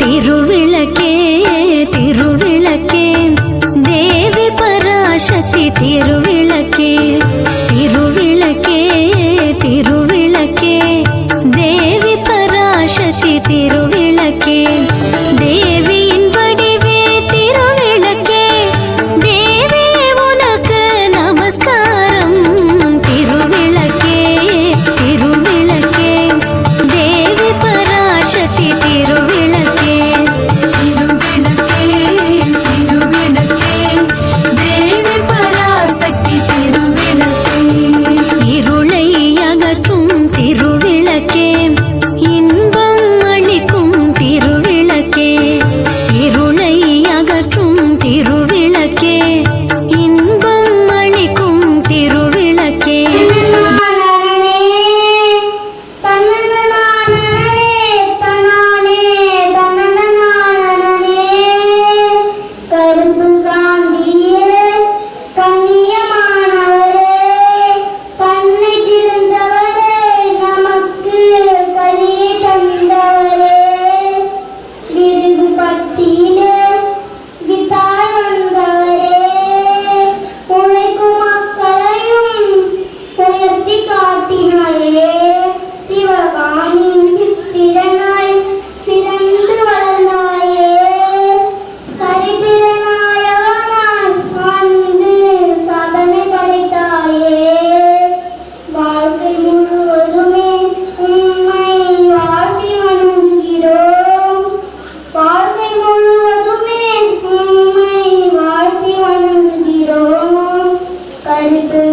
திருவிளக்கே திருவிளக்கே திருவிளக்கே தேவி பராசக்தி திருவிளக்கே தேவியின் வடிவே திருவிளக்கே தேவி உனக்கு நமஸ்காரம் திருவிளக்கே திருவிளக்கே தேவி பராசக்தி திருவிளக்கே இருளை அகற்றும் திருவிளக்கே இன்பம் அளிக்கும் திருவிளக்கே இருளை அகற்றும் திருவிளக்கே இன்பம் அளிக்கும் திருவிளக்கே Thank you.